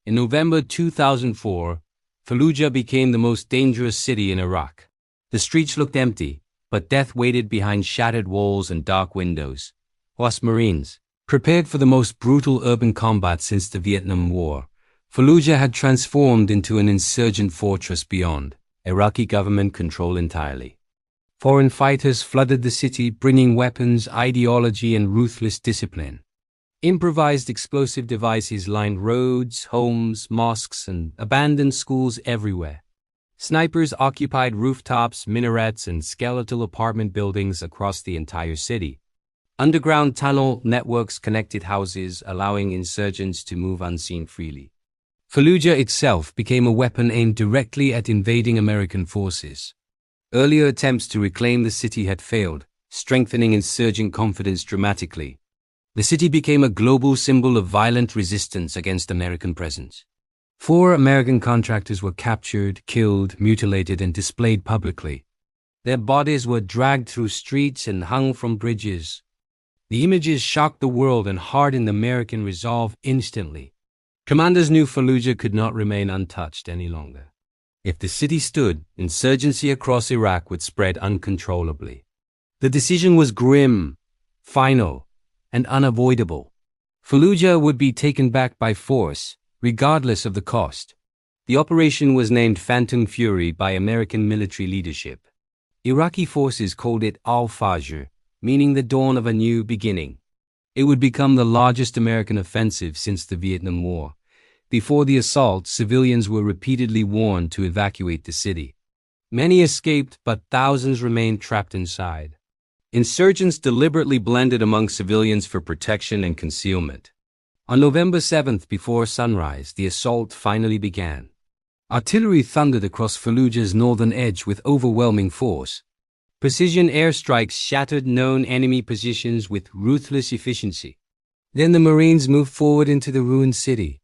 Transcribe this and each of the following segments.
In November 2004, Fallujah became the most dangerous city in Iraq. The streets looked empty, but death waited behind shattered walls and dark windows. Whilst Marines prepared for the most brutal urban combat since the Vietnam War, Fallujah had transformed into an insurgent fortress beyond Iraqi government control entirely. Foreign fighters flooded the city, bringing weapons, ideology, and ruthless discipline. Improvised explosive devices lined roads, homes, mosques, and abandoned schools everywhere. Snipers occupied rooftops, minarets, and skeletal apartment buildings across the entire city. Underground tunnel networks connected houses, allowing insurgents to move unseen freely. Fallujah itself became a weapon aimed directly at invading American forces. Earlier attempts to reclaim the city had failed, strengthening insurgent confidence dramatically. The city became a global symbol of violent resistance against American presence. 4 American contractors were captured, killed, mutilated, and displayed publicly. Their bodies were dragged through streets and hung from bridges. The images shocked the world and hardened American resolve instantly. Commanders knew Fallujah could not remain untouched any longer. If the city stood, insurgency across Iraq would spread uncontrollably. The decision was grim, final, and unavoidable. Fallujah would be taken back by force, regardless of the cost. The operation was named Phantom Fury by American military leadership. Iraqi forces called it Al-Fajr, meaning the dawn of a new beginning. It would become the largest American offensive since the Vietnam War. Before the assault, civilians were repeatedly warned to evacuate the city. Many escaped, but thousands remained trapped inside. Insurgents deliberately blended among civilians for protection and concealment. On November 7th, before sunrise, the assault finally began. Artillery thundered across Fallujah's northern edge with overwhelming force. Precision airstrikes shattered known enemy positions with ruthless efficiency. Then the Marines moved forward into the ruined city.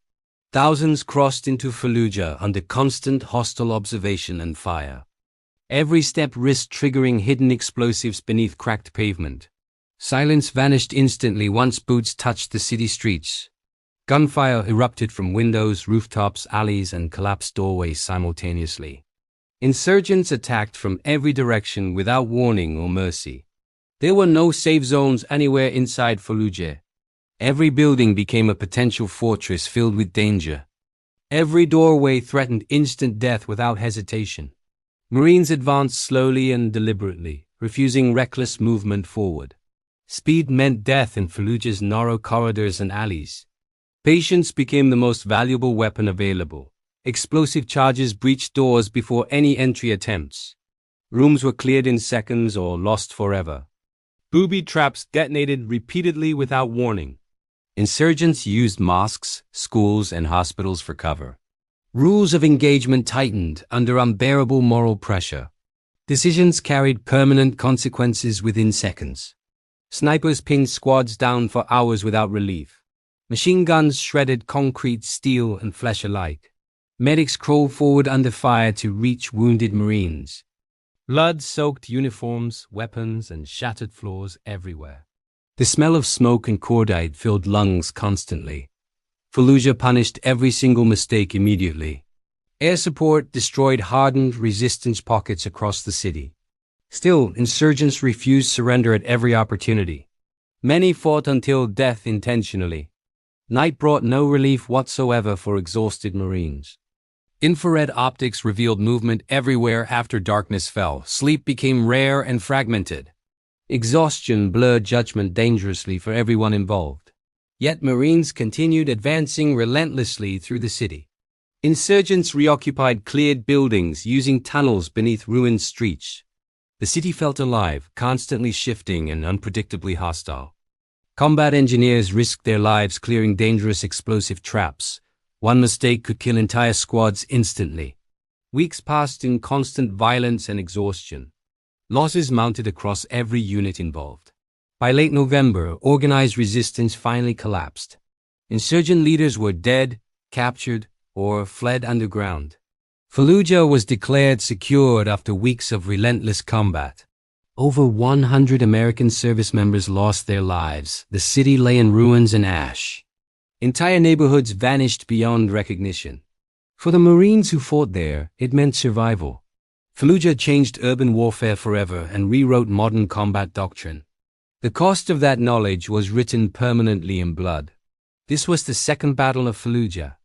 Thousands crossed into Fallujah under constant hostile observation and fire. Every step risked triggering hidden explosives beneath cracked pavement. Silence vanished instantly once boots touched the city streets. Gunfire erupted from windows, rooftops, alleys, and collapsed doorways simultaneously. Insurgents attacked from every direction without warning or mercy. There were no safe zones anywhere inside Fallujah. Every building became a potential fortress filled with danger. Every doorway threatened instant death without hesitation. Marines advanced slowly and deliberately, refusing reckless movement forward. Speed meant death in Fallujah's narrow corridors and alleys. Patience became the most valuable weapon available. Explosive charges breached doors before any entry attempts. Rooms were cleared in seconds or lost forever. Booby traps detonated repeatedly without warning. Insurgents used mosques, schools, and hospitals for cover. Rules of engagement tightened under unbearable moral pressure. Decisions carried permanent consequences within seconds. Snipers pinned squads down for hours without relief. Machine guns shredded concrete, steel, and flesh alike. Medics crawled forward under fire to reach wounded Marines. Blood-soaked uniforms, weapons, and shattered floors everywhere. The smell of smoke and cordite filled lungs constantly. Fallujah punished every single mistake immediately. Air support destroyed hardened resistance pockets across the city. Still, insurgents refused surrender at every opportunity. Many fought until death intentionally. Night brought no relief whatsoever for exhausted Marines. Infrared optics revealed movement everywhere after darkness fell. Sleep became rare and fragmented. Exhaustion blurred judgment dangerously for everyone involved. Yet Marines continued advancing relentlessly through the city. Insurgents reoccupied cleared buildings using tunnels beneath ruined streets. The city felt alive, constantly shifting and unpredictably hostile. Combat engineers risked their lives clearing dangerous explosive traps. One mistake could kill entire squads instantly. Weeks passed in constant violence and exhaustion. Losses mounted across every unit involved. By late November, organized resistance finally collapsed. Insurgent leaders were dead, captured, or fled underground. Fallujah was declared secured after weeks of relentless combat. Over 100 American service members lost their lives. The city lay in ruins and ash. Entire neighborhoods vanished beyond recognition. For the Marines who fought there, it meant survival. Fallujah changed urban warfare forever and rewrote modern combat doctrine. The cost of that knowledge was written permanently in blood. This was the Second Battle of Fallujah.